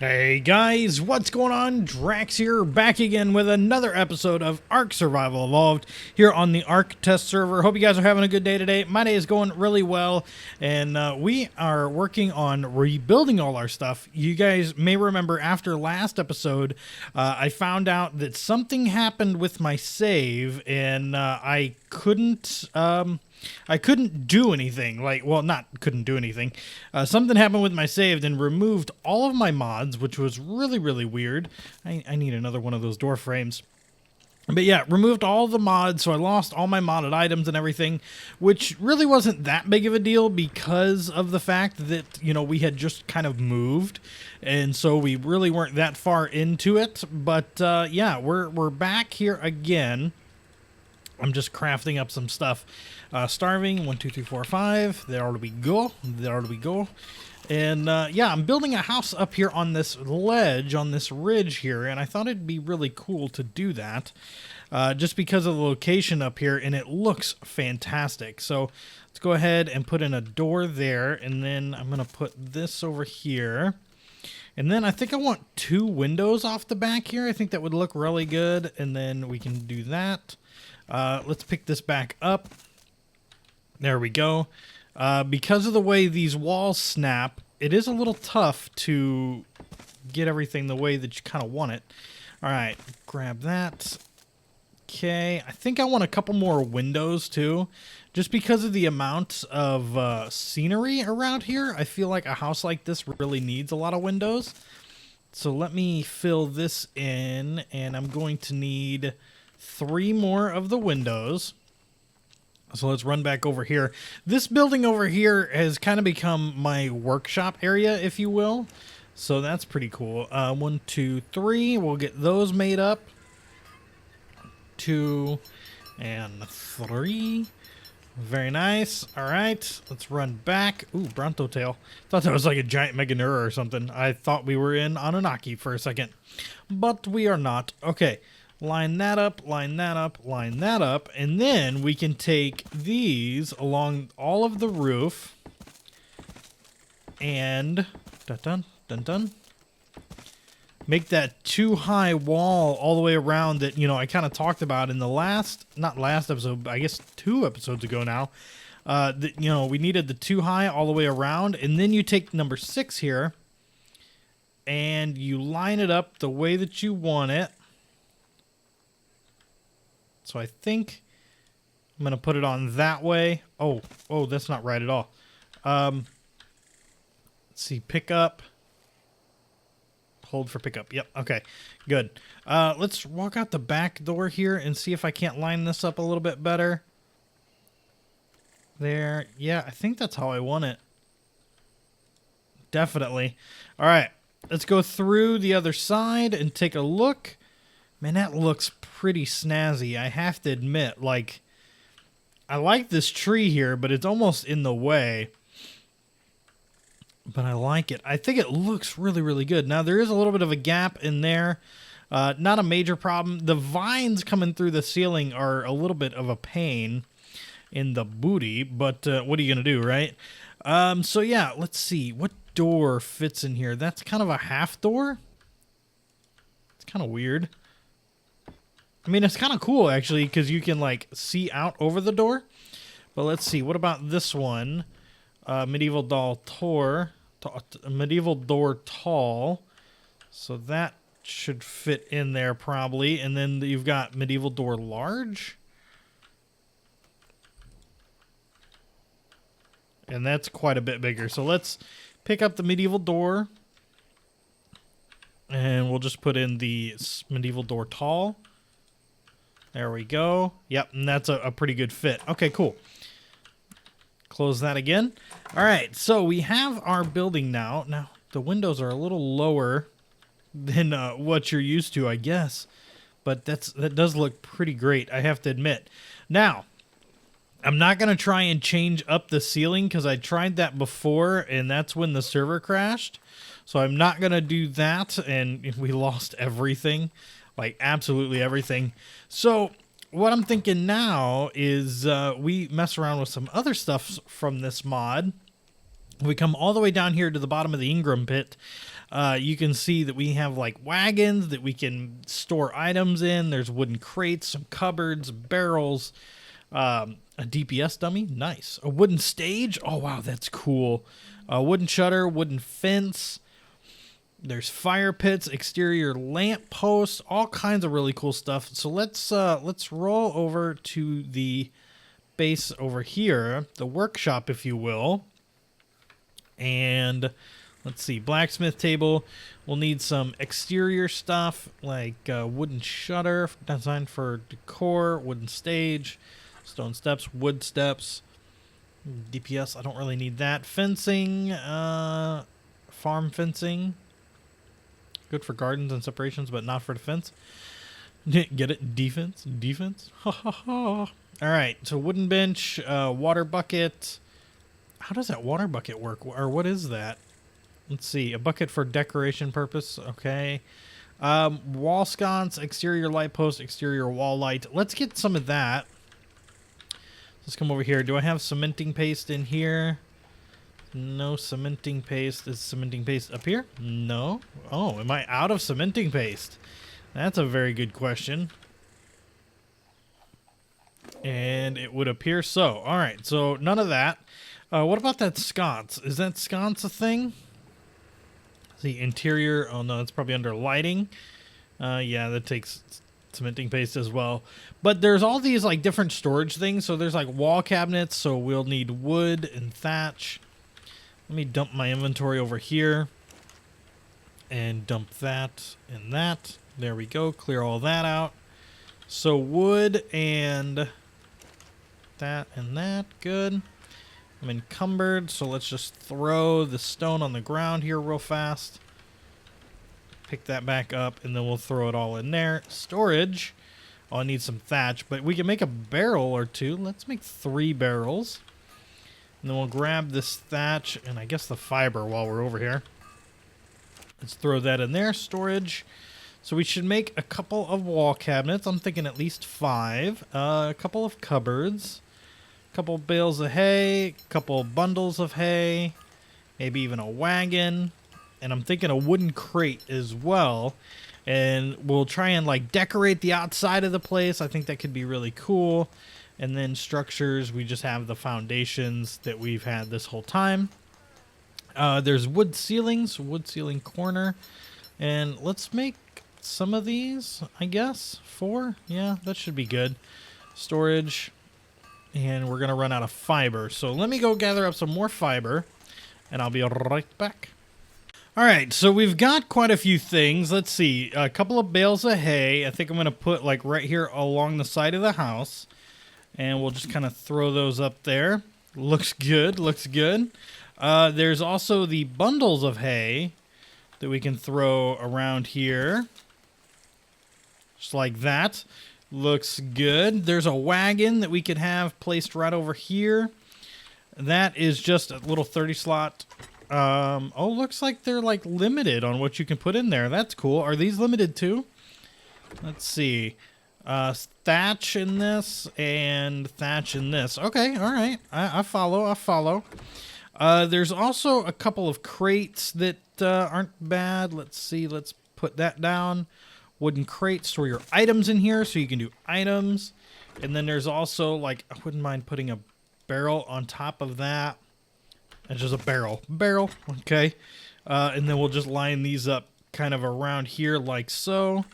Hey guys, what's going on? Drax here, back again with another episode of Ark Survival Evolved here on the Ark test server. Hope you guys are having a good day today. My day is going really well, and we are working on rebuilding all our stuff. You guys may remember after last episode, I found out that something happened with my save, and I couldn't do anything. Couldn't do anything. Something happened with my save and removed all of my mods, which was really weird. I need another one of those door frames. But yeah, removed all the mods, so I lost all my modded items and everything, which really wasn't that big of a deal because of the fact that, you know, we had just kind of moved, and so we really weren't that far into it. But yeah, we're back here again. I'm just crafting up some stuff. Starving, 1, 2, 3, 4, 5. There we go. There we go. And yeah, I'm building a house up here on this ledge, on this ridge here, and I thought it'd be really cool to do that, just because of the location up here, and it looks fantastic. So let's go ahead and put in a door there, and then I'm going to put this over here. And then I think I want 2 windows off the back here. I think that would look really good, and then we can do that. Let's pick this back up. There we go. Because of the way these walls snap, it is a little tough to get everything the way that you kind of want it. All right, grab that. Okay, I think I want a couple more windows too. Just because of the amount of scenery around here, I feel like a house like this really needs a lot of windows. So let me fill this in, and I'm going to need 3 more of the windows. So let's run back over here. This building over here has kind of become my workshop area, if you will. So that's pretty cool. 1, 2, 3. We'll get those made up. 2 and 3. Very nice. All right, let's run back. Ooh, Bronto tail. Thought that was like a giant Meganura or something. I thought we were in Anunnaki for a second, but we are not. Okay. Line that up, line that up, line that up, and then we can take these along all of the roof and make that 2 high wall all the way around that, you know, I kind of talked about in the not last episode, I guess 2 episodes ago now. That, you know, we needed the 2 high all the way around, and then you take number 6 here and you line it up the way that you want it. So I think I'm going to put it on that way. Oh, that's not right at all. Let's see, pick up. Hold for pickup. Yep, okay, good. Let's walk out the back door here and see if I can't line this up a little bit better. There, yeah, I think that's how I want it. Definitely. All right, let's go through the other side and take a look. Man, that looks pretty snazzy, I have to admit. Like, I like this tree here, but it's almost in the way. But I like it. I think it looks really good. Now, there is a little bit of a gap in there. Not a major problem. The vines coming through the ceiling are a little bit of a pain in the booty, but what are you going to do, right? So, yeah, let's see. What door fits in here? That's kind of a half door. It's kind of weird. I mean, it's kind of cool, actually, because you can, like, see out over the door. But let's see. What about this one? Medieval door tall. So that should fit in there, probably. And then you've got medieval door large. And that's quite a bit bigger. So let's pick up the medieval door. And we'll just put in the medieval door tall. There we go. Yep, and that's a pretty good fit. Okay, cool. Close that again. All right, so we have our building now. Now, the windows are a little lower than what you're used to, I guess. But that does look pretty great, I have to admit. Now, I'm not going to try and change up the ceiling because I tried that before, and that's when the server crashed. So I'm not going to do that, and we lost everything. Like, absolutely everything. So what I'm thinking now is we mess around with some other stuff from this mod. We come all the way down here to the bottom of the Ingram pit. You can see that we have like wagons that we can store items in. There's wooden crates, some cupboards, barrels, a DPS dummy, nice. A wooden stage, oh wow, that's cool. A wooden shutter, wooden fence. There's fire pits, exterior lamp posts, all kinds of really cool stuff. So let's roll over to the base over here, the workshop, if you will. And let's see, blacksmith table. We'll need some exterior stuff like wooden shutter designed for decor, wooden stage, stone steps, wood steps, DPS. I don't really need that. Fencing, farm fencing. Good for gardens and separations, but not for defense. Get it? Defense? Defense? Ha ha ha. All right, so wooden bench, water bucket. How does that water bucket work? Or what is that? Let's see. A bucket for decoration purpose. Okay. Wall sconce, exterior light post, exterior wall light. Let's get some of that. Let's come over here. Do I have cementing paste in here? No cementing paste. Is cementing paste up here? No. Oh, am I out of cementing paste? That's a very good question. And it would appear so. All right, so none of that. What about that sconce? Is that sconce a thing? The interior. Oh, no, it's probably under lighting. Yeah, that takes cementing paste as well. But there's all these like different storage things. So there's like wall cabinets. So we'll need wood and thatch. Let me dump my inventory over here and dump that and that. There we go. Clear all that out. So wood and that and that. Good. I'm encumbered, so let's just throw the stone on the ground here real fast. Pick that back up, and then we'll throw it all in there. Storage. Oh, I need some thatch, but we can make a barrel or two. Let's make 3 barrels. And then we'll grab this thatch and I guess the fiber while we're over here. Let's throw that in there. Storage. So we should make a couple of wall cabinets. I'm thinking at least 5. A couple of cupboards. A couple bales of hay. A couple bundles of hay. Maybe even a wagon. And I'm thinking a wooden crate as well. And we'll try and like decorate the outside of the place. I think that could be really cool. And then structures, we just have the foundations that we've had this whole time. There's wood ceilings, wood ceiling corner. And let's make some of these, I guess. 4? Yeah, that should be good. Storage. And we're going to run out of fiber. So let me go gather up some more fiber. And I'll be right back. All right, so we've got quite a few things. Let's see. A couple of bales of hay. I think I'm going to put like right here along the side of the house. And we'll just kind of throw those up there. Looks good, looks good. There's also the bundles of hay that we can throw around here. Just like that. Looks good. There's a wagon that we could have placed right over here. That is just a little 30 slot. Oh, looks like they're like limited on what you can put in there. That's cool. Are these limited too? Let's see. Thatch in this and thatch in this. Okay, all right. I follow. I follow. There's also a couple of crates that aren't bad. Let's see. Let's put that down. Wooden crate. Store your items in here so you can do items. And then there's also like, I wouldn't mind putting a barrel on top of that. It's just a barrel. Barrel. Okay. And then we'll just line these up kind of around here like so.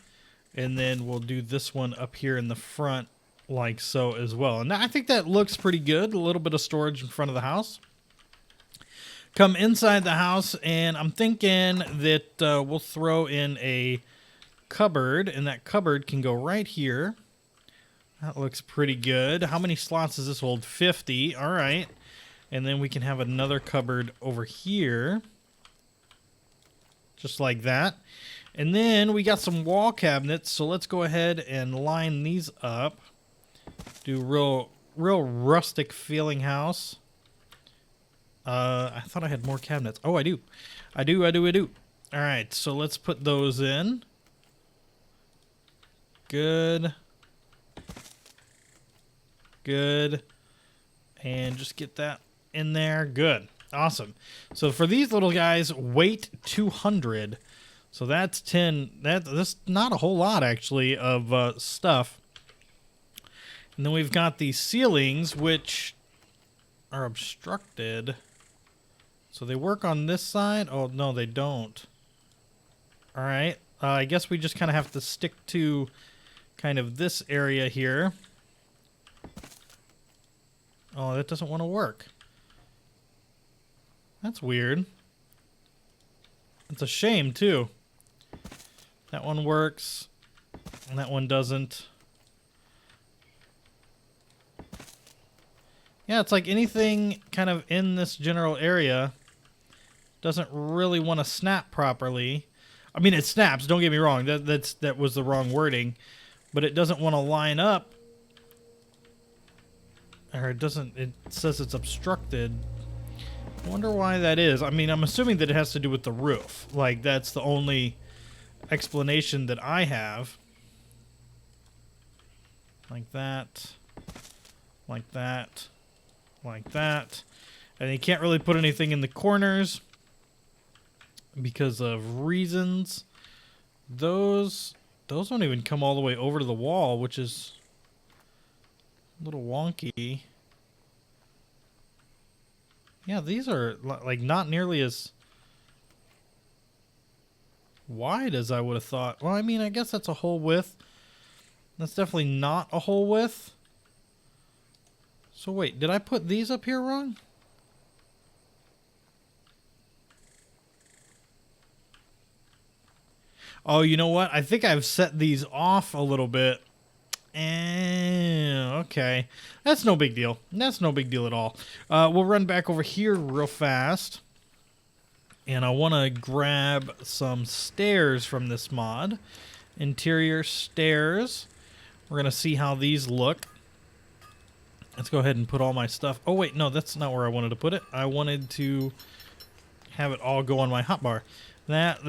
And then we'll do this one up here in the front like so as well. And I think that looks pretty good. A little bit of storage in front of the house. Come inside the house, and I'm thinking that we'll throw in a cupboard, and that cupboard can go right here. That looks pretty good. How many slots does this hold? 50. All right. And then we can have another cupboard over here. Just like that. And then we got some wall cabinets, so let's go ahead and line these up. Do real rustic feeling house. I thought I had more cabinets. Oh, I do. I do. All right, so let's put those in. Good. Good. And just get that in there. Good. awesome. So for these little guys, weight 200. So that's 10. That's not a whole lot, actually, of stuff. And then we've got the ceilings, which are obstructed. So they work on this side? Oh, no, they don't. All right. I guess we just kind of have to stick to kind of this area here. Oh, that doesn't want to work. That's weird. It's a shame, too. That one works, and that one doesn't. Yeah, it's like anything kind of in this general area doesn't really want to snap properly. I mean, it snaps, don't get me wrong. That was the wrong wording. But it doesn't want to line up. Or it doesn't, it says it's obstructed. I wonder why that is. I mean, I'm assuming that it has to do with the roof. Like, that's the only explanation that I have. Like that. Like that. Like that. And you can't really put anything in the corners because of reasons. Those don't even come all the way over to the wall, which is a little wonky. Yeah, these are like not nearly as wide as I would have thought. Well, I mean, I guess that's a whole width. That's definitely not a whole width. So wait, did I put these up here wrong? Oh, you know what? I think I've set these off a little bit. Okay. That's no big deal. That's no big deal at all. We'll run back over here real fast. And I want to grab some stairs from this mod. Interior stairs. We're going to see how these look. Let's go ahead and put all my stuff. Oh, wait. No, that's not where I wanted to put it. I wanted to have it all go on my hotbar. That.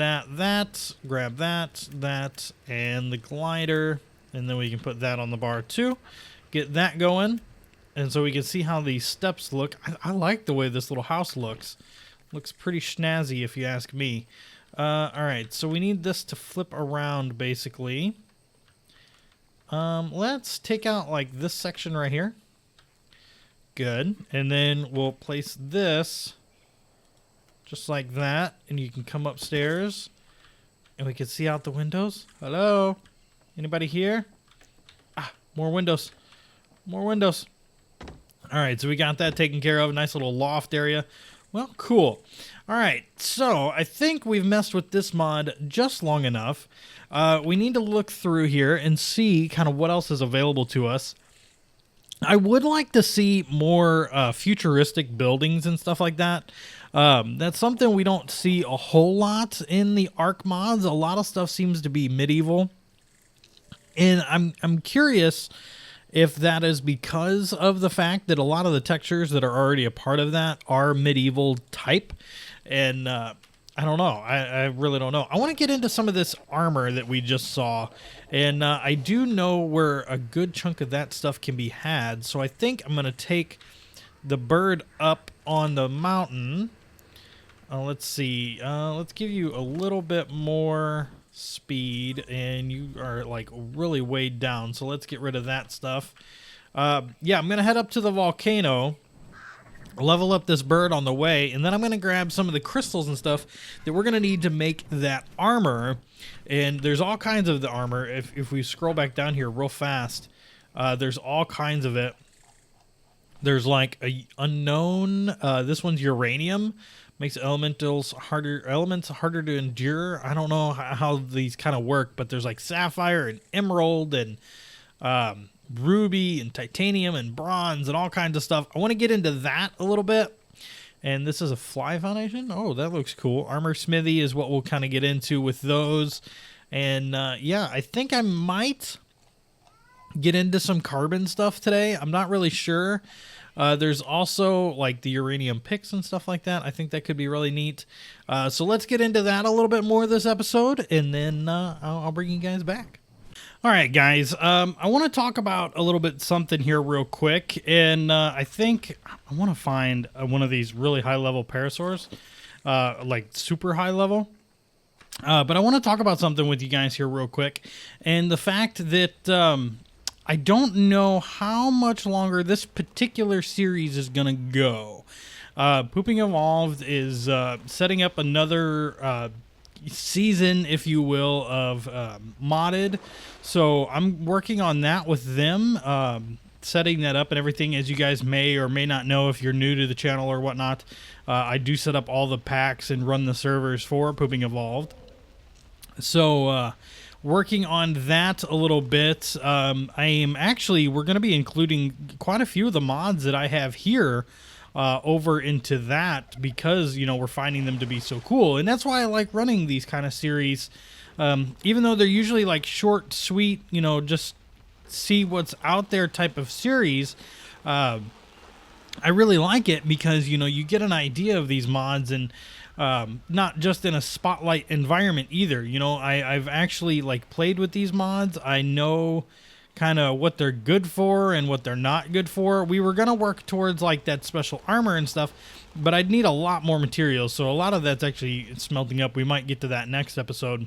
Grab that, and the glider. And then we can put that on the bar too. Get that going. And so we can see how these steps look. I like the way this little house looks. Looks pretty snazzy if you ask me. Alright, so we need this to flip around basically. Let's take out like this section right here. Good. And then we'll place this just like that. And you can come upstairs. And we can see out the windows. Hello? Anybody here? Ah, more windows. More windows. All right, so we got that taken care of. Nice little loft area. Well, cool. All right, so I think we've messed with this mod just long enough. We need to look through here and see kind of what else is available to us. I would like to see more futuristic buildings and stuff like that. That's something we don't see a whole lot in the Ark mods. A lot of stuff seems to be medieval. And I'm curious if that is because of the fact that a lot of the textures that are already a part of that are medieval type. And I don't know. I really don't know. I want to get into some of this armor that we just saw. And I do know where a good chunk of that stuff can be had. So I think I'm going to take the bird up on the mountain. Let's see. Let's give you a little bit more speed, and you are like really weighed down, so let's get rid of that stuff. Yeah, I'm gonna head up to the volcano, level up this bird on the way, and then I'm gonna grab some of the crystals and stuff that we're gonna need to make that armor. And there's all kinds of the armor. If we scroll back down here real fast, there's all kinds of it. There's like a unknown, this one's uranium. Makes elements harder to endure. I don't know how these kind of work, but there's like sapphire and emerald and ruby and titanium and bronze and all kinds of stuff. I want to get into that a little bit. And this is a fly foundation. Oh, that looks cool. Armor smithy is what we'll kind of get into with those. And yeah, I think I might get into some carbon stuff today. I'm not really sure. There's also like the uranium picks and stuff like that. I think that could be really neat. So let's get into that a little bit more this episode, and then I'll bring you guys back. All right, guys. I want to talk about a little bit something here real quick, and I think I want to find one of these really high level parasaurs, like super high level. But I want to talk about something with you guys here real quick, and the fact that I don't know how much longer this particular series is gonna go. Pooping Evolved is setting up another season, if you will, of modded. So I'm working on that with them, setting that up and everything. As you guys may or may not know, if you're new to the channel or whatnot, I do set up all the packs and run the servers for Pooping Evolved. So working on that a little bit. We're going to be including quite a few of the mods that I have here over into that, because we're finding them to be so cool, and that's why I like running these kind of series, even though they're usually like short, sweet, just see what's out there type of series. I really like it because you get an idea of these mods, and not just in a spotlight environment either. I've actually like played with these mods. I know kind of what they're good for and what they're not good for. We were gonna work towards like that special armor and stuff, but I'd need a lot more materials, so a lot of that's actually smelting up. We might get to that next episode.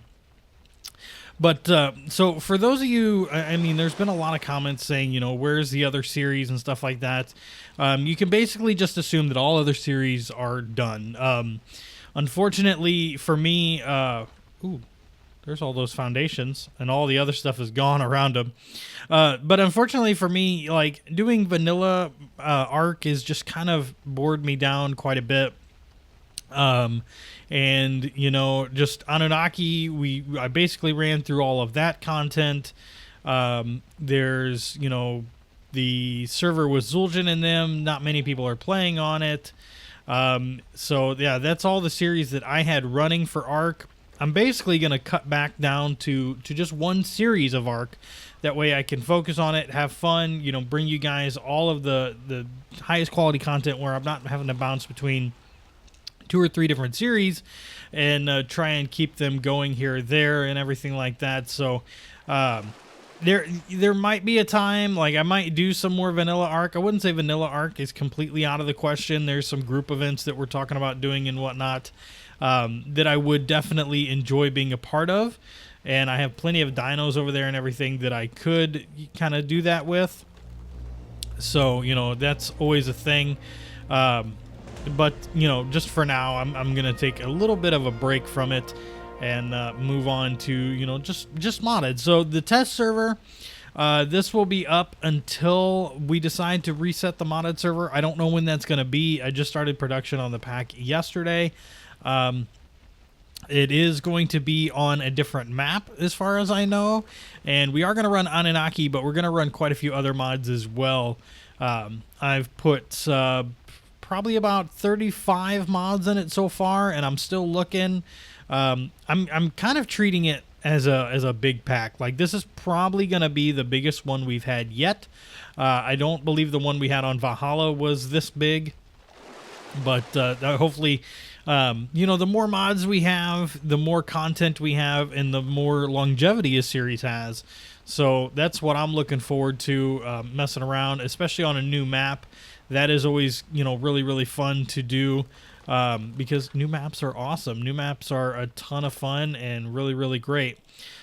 But so for those of you, I mean, there's been a lot of comments saying, where's the other series and stuff like that. You can basically just assume that all other series are done. Unfortunately for me, there's all those foundations, and all the other stuff is gone around them. But unfortunately for me, like doing vanilla Ark is just kind of bored me down quite a bit. And just Anunnaki, I basically ran through all of that content. There's the server with Zul'jin in them. Not many people are playing on it. So yeah, that's all the series that I had running for Ark. I'm basically going to cut back down to just one series of Ark. That way I can focus on it, have fun, bring you guys all of the highest quality content where I'm not having to bounce between 2 or 3 different series, and try and keep them going here or there and everything like that. So there might be a time, like I might do some more vanilla Ark. I wouldn't say vanilla Ark is completely out of the question. There's some group events that we're talking about doing and whatnot, that I would definitely enjoy being a part of, and I have plenty of dinos over there and everything that I could kind of do that with. So that's always a thing. But just for now, I'm gonna take a little bit of a break from it and move on to just modded. So the test server, this will be up until we decide to reset the modded server. I don't know when that's gonna be. I just started production on the pack yesterday. It is going to be on a different map as far as I know, and we are going to run Anunnaki, but we're going to run quite a few other mods as well. I've put probably about 35 mods in it so far, and I'm still looking. I'm kind of treating it as a big pack. Like, this is probably going to be the biggest one we've had yet. I don't believe the one we had on Valhalla was this big, but hopefully the more mods we have, the more content we have, and the more longevity a series has. So that's what I'm looking forward to, messing around, especially on a new map. That is always really, really fun to do, because new maps are awesome. New maps are a ton of fun and really, really great.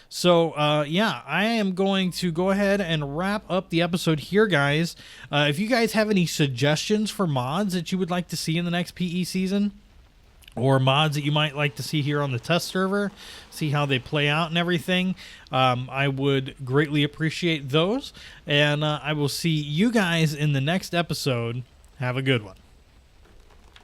So, yeah, I am going to go ahead and wrap up the episode here, guys. If you guys have any suggestions for mods that you would like to see in the next PE season, or mods that you might like to see here on the test server, see how they play out and everything, I would greatly appreciate those. And I will see you guys in the next episode. Have a good one.